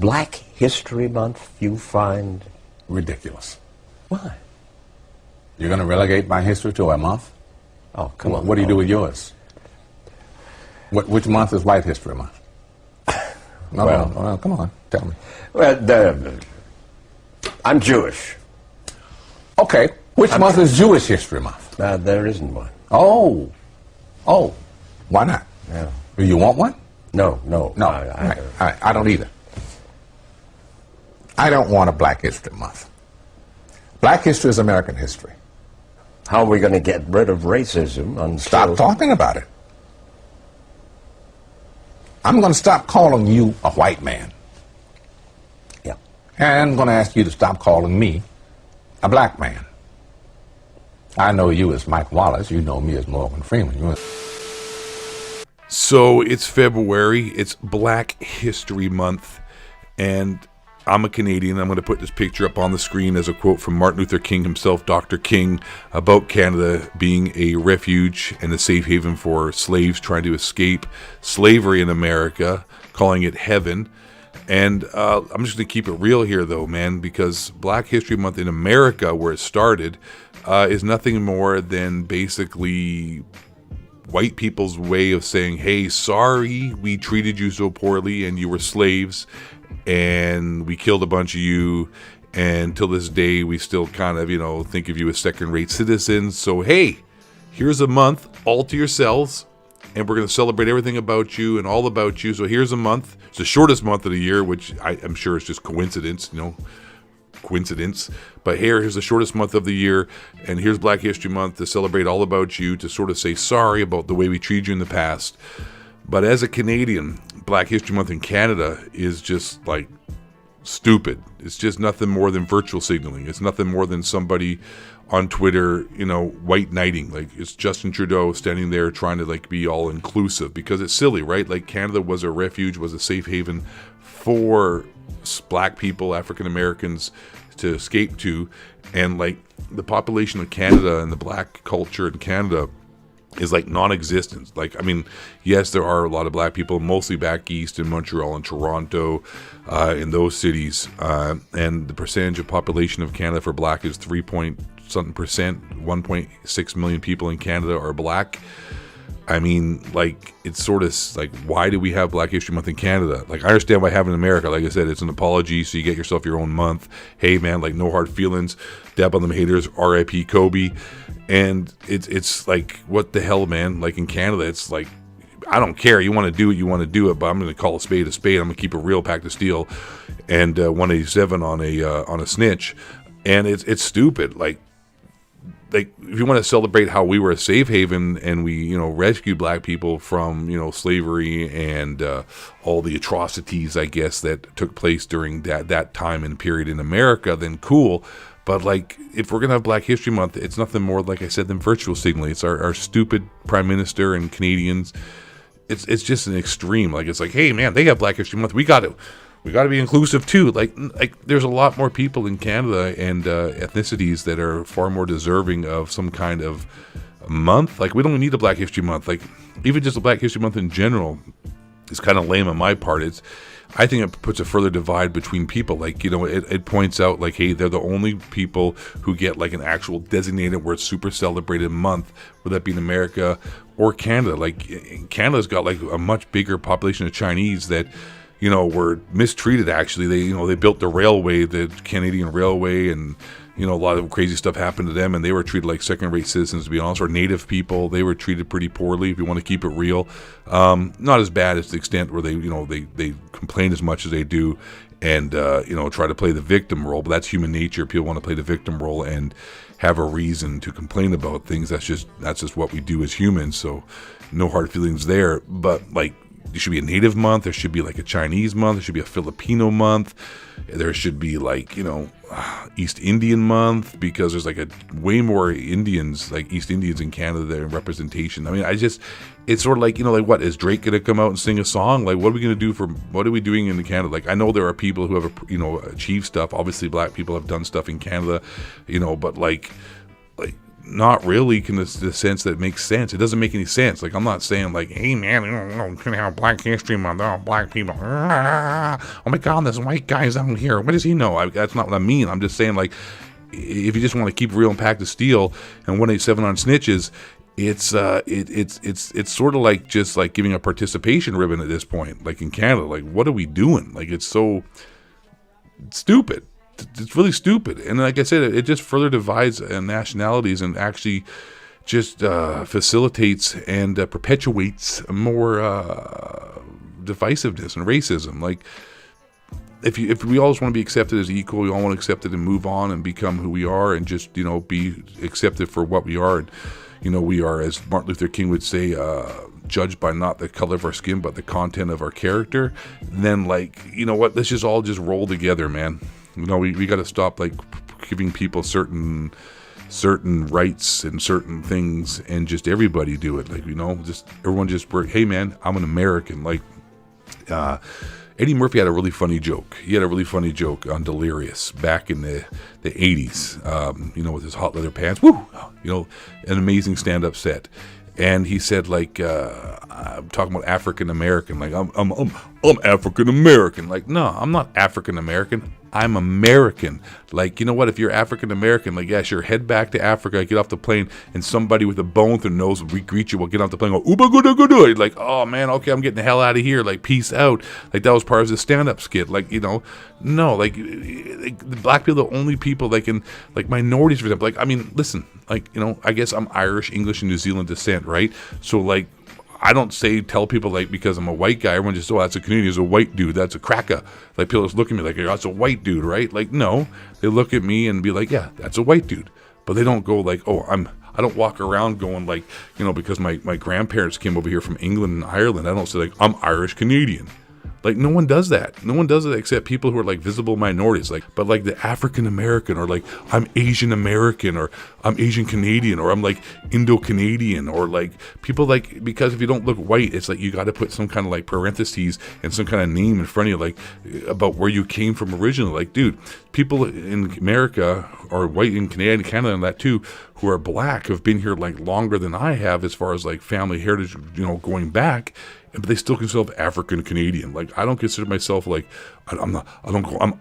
Black History Month you find ridiculous. Why? You're going to relegate my history to a month? Oh, come on. What do you do with yours? Which month is White History Month? No, well, come on, tell me. Well, I'm Jewish. Okay, which month is Jewish History Month? There isn't one. Oh, why not? Yeah. Do you want one? No. I don't either. I don't want a Black History Month. Black history is American history. How are we going to get rid of racism? Stop talking about it. I'm going to stop calling you a white man. Yeah. And I'm going to ask you to stop calling me a black man. I know you as Mike Wallace. You know me as Morgan Freeman. So it's February. It's Black History Month. And I'm a Canadian. I'm going to put this picture up on the screen as a quote from Martin Luther King himself, Dr. King, about Canada being a refuge and a safe haven for slaves trying to escape slavery in America, calling it heaven. And I'm just going to keep it real here, though, man, because Black History Month in America, where it started, is nothing more than basically white people's way of saying, hey, sorry we treated you so poorly and you were slaves and we killed a bunch of you, and till this day we still kind of, think of you as second-rate citizens. So hey, here's a month all to yourselves, and we're going to celebrate everything about you and all about you. So here's a month. It's the shortest month of the year, which I'm sure is just coincidence, but here's the shortest month of the year, and here's Black History Month to celebrate all about you, to sort of say sorry about the way we treated you in the past. But as a Canadian, Black History Month in Canada is just like stupid. It's just nothing more than virtual signaling. It's nothing more than somebody on Twitter, white knighting. Like, it's Justin Trudeau standing there trying to be all inclusive, because it's silly, right? Like, Canada was a refuge, was a safe haven for black people, African Americans to escape to, and the population of Canada and the black culture in Canada is non-existent. Yes, there are a lot of black people, mostly back east in Montreal and Toronto, in those cities, and the percentage of population of Canada for black is 3-point-something percent. 1.6 million people in Canada are black. It's sort of why do we have Black History Month in Canada? I understand why I have it in America. Like I said, it's an apology, so you get yourself your own month. Hey, man, no hard feelings. Dab on them haters. R.I.P. Kobe. And it's what the hell, man? In Canada, it's I don't care. You want to do it, you want to do it, but I'm going to call a spade a spade. I'm going to keep it real, pack the steel, and 187 on a snitch. And it's stupid. If you want to celebrate how we were a safe haven and we, rescued black people from, slavery and all the atrocities, I guess, that took place during that time and period in America, then cool. But if we're gonna have Black History Month, it's nothing more, like I said, than virtual signaling. It's our stupid Prime Minister and Canadians. It's just an extreme. It's hey, man, they have Black History Month. We got to be inclusive too. There's a lot more people in Canada and ethnicities that are far more deserving of some kind of month. We don't need a Black History Month. Even just a Black History Month in general is kind of lame on my part. I think it puts a further divide between people. It points out hey, they're the only people who get an actual designated where it's super celebrated month, whether that be in America or Canada. Canada's got a much bigger population of Chinese that were mistreated. Actually, they built the railway, the Canadian Railway, and a lot of crazy stuff happened to them, and they were treated like second-rate citizens, to be honest. Or Native people, they were treated pretty poorly, if you want to keep it real. Not as bad as the extent where they complain as much as they do, and try to play the victim role. But that's human nature. People want to play the victim role and have a reason to complain about things. That's just what we do as humans. So no hard feelings there. But there should be a Native month. There should be a Chinese month. There should be a Filipino month. There should be East Indian month, because there's a way more Indians, East Indians in Canada that are in representation. It's sort of what, is Drake going to come out and sing a song? What are we going to do what are we doing in Canada? I know there are people who have, achieved stuff. Obviously, black people have done stuff in Canada, but not really in the sense that makes sense. It doesn't make any sense. Like, I'm not saying like, hey man, can have Black History Month, black people, oh my god, this white guy's out here, what does he know? That's not what I mean. I'm just saying, like, if you just want to keep real and pack the steel and 187 on snitches, it's sort of like just like giving a participation ribbon at this point. Like in Canada, like, what are we doing? Like, it's so stupid. It's really stupid. And like I said, it just further divides nationalities and actually just facilitates and perpetuates more divisiveness and racism. Like, if we all just want to be accepted as equal, we all want to accept it and move on and become who we are and just, be accepted for what we are. And, we are, as Martin Luther King would say, judged by not the color of our skin, but the content of our character. Then, like, what? Let's just all just roll together, man. We got to stop, like, giving people certain rights and certain things and just everybody do it. Like, just everyone just work. Hey, man, I'm an American. Like, Eddie Murphy had a really funny joke. He had a really funny joke on Delirious back in the 80s, with his hot leather pants. Woo! An amazing stand-up set. And he said, like, I'm talking about African American. Like, I'm African American. Like, no, I'm not African American. I'm American. Like, you know what? If you're African American, like, yeah, sure, head back to Africa, get off the plane, and somebody with a bone through their nose will greet you. Will get off the plane, and go, ooba gooda gooda. Like, oh man, okay, I'm getting the hell out of here. Like, peace out. Like, that was part of the stand-up skit. Like, no, like the black people are the only people that can, like, minorities, for example. Like, I mean, listen, like, I guess I'm Irish, English, and New Zealand descent, right? So, like, I don't tell people, like, because I'm a white guy, everyone just, that's a Canadian, he's a white dude, that's a cracker. Like, people just look at me like, that's a white dude, right? Like, no, they look at me and be like, yeah, that's a white dude. But they don't go like, I don't walk around going like, because my grandparents came over here from England and Ireland, I don't say like, I'm Irish Canadian. Like, no one does that. No one does it except people who are, like, visible minorities. Like, but, like, the African American, or, like, I'm Asian American, or I'm Asian Canadian, or I'm, like, Indo-Canadian, or, like, people, like, because if you don't look white, it's like you got to put some kind of, like, parentheses and some kind of name in front of you, like, about where you came from originally. Like, dude, people in America, or white in Canada and that too, who are black, have been here, like, longer than I have as far as, like, family heritage, going back. But they still consider themselves African Canadian. Like, I don't consider myself like, I'm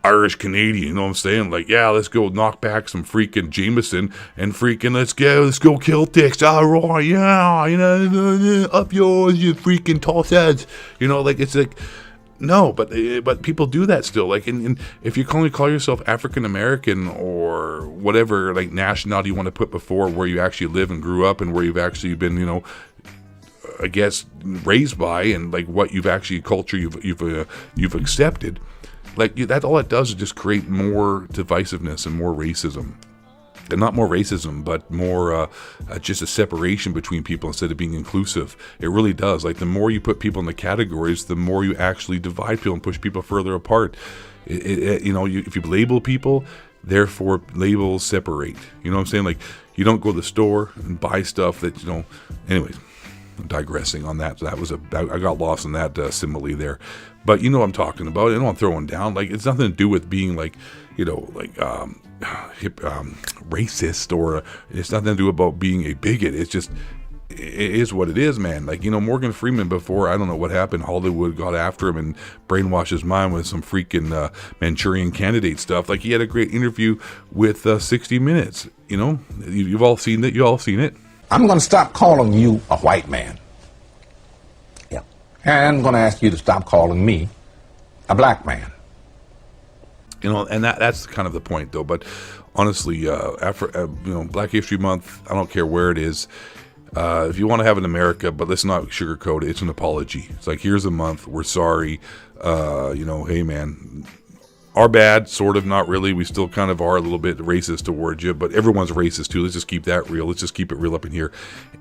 Irish Canadian. You know what I'm saying? Like, yeah, let's go knock back some freaking Jameson and freaking let's go Celtics. All right, yeah, up yours, you freaking toss heads. Like, it's like, no, but people do that still. Like, and if you only call yourself African American or whatever, like, nationality you want to put before where you actually live and grew up and where you've actually been, I guess, raised by, and like what you've actually culture you've accepted, like, that all it does is just create more divisiveness and more racism, and not more racism, but more just a separation between people instead of being inclusive. It really does. Like, the more you put people in the categories, the more you actually divide people and push people further apart. If you label people, therefore labels separate. You know what I'm saying? Like, you don't go to the store and buy stuff that anyways. Digressing on that. I got lost in that simile there, but I'm talking about. I'm throwing down. Like, it's nothing to do with being like, racist, or it's nothing to do about being a bigot. It's just, it is what it is, man. Like, Morgan Freeman, before, I don't know what happened, Hollywood got after him and brainwashed his mind with some freaking Manchurian Candidate stuff. Like, he had a great interview with 60 Minutes. You've all seen it. You all seen it. I'm going to stop calling you a white man. Yeah. And I'm going to ask you to stop calling me a black man. And that's kind of the point, though. But honestly, Black History Month, I don't care where it is. If you want to have an America, but let's not sugarcoat it. It's an apology. It's like, here's a month. We're sorry. Hey, man. Our bad, sort of, not really. We still kind of are a little bit racist towards you, but everyone's racist too. Let's just keep that real. Let's just keep it real up in here.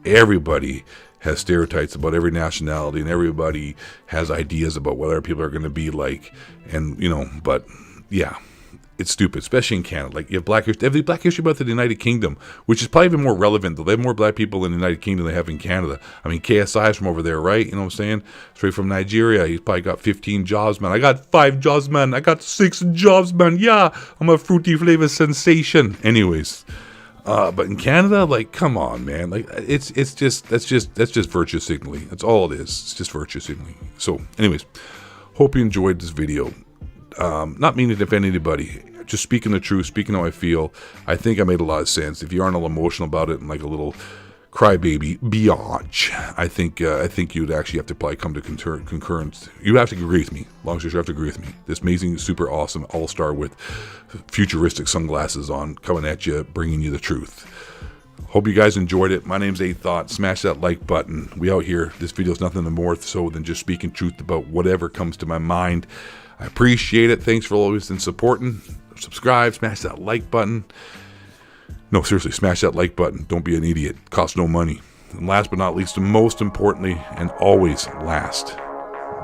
Everybody has stereotypes about every nationality, and everybody has ideas about what other people are going to be like. And, but yeah, it's stupid, especially in Canada. Like, you have Black History Month in the United Kingdom, which is probably even more relevant, though. They have more black people in the United Kingdom than they have in Canada. I mean, KSI is from over there, right? You know what I'm saying? Straight from Nigeria. He's probably got 15 jobs, man. I got 5 jobs, man. I got 6 jobs, man. Yeah, I'm a fruity flavor sensation. Anyways, But in Canada, like, come on, man. Like, that's just virtue signaling. That's all it is. It's just virtue signaling. So, anyways, hope you enjoyed this video. Not meaning to offend anybody. Just speaking the truth, speaking how I feel. I think I made a lot of sense. If you aren't all emotional about it and like a little crybaby biatch, I think you'd actually have to probably come to concurrence. You have to agree with me. Long as you have to agree with me. This amazing, super awesome all-star with futuristic sunglasses on, coming at you, bringing you the truth. Hope you guys enjoyed it. My name's 8 Thought. Smash that like button. We out here. This video's nothing more so than just speaking truth about whatever comes to my mind. I appreciate it. Thanks for always been supporting. Subscribe. Smash that like button. No, seriously, smash that like button. Don't be an idiot. It costs no money. And last but not least, and most importantly, and always last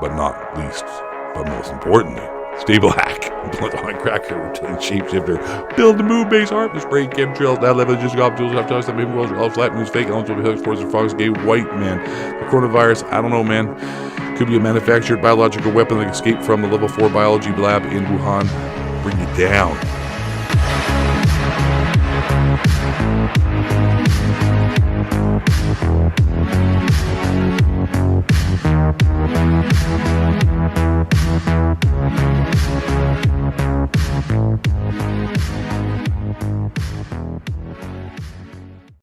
but not least, but most importantly, stay black. Blood on cracker, reptilian shapeshifter. Build the moon base harp, spray chemtrails, that level just got tools, have touched that maybe worlds, all flat news, fake, eligible hooks, forces, frogs, gay, white man. The coronavirus, I don't know, man. Could be a manufactured biological weapon that escaped from the level 4 biology lab in Wuhan. Bring you down.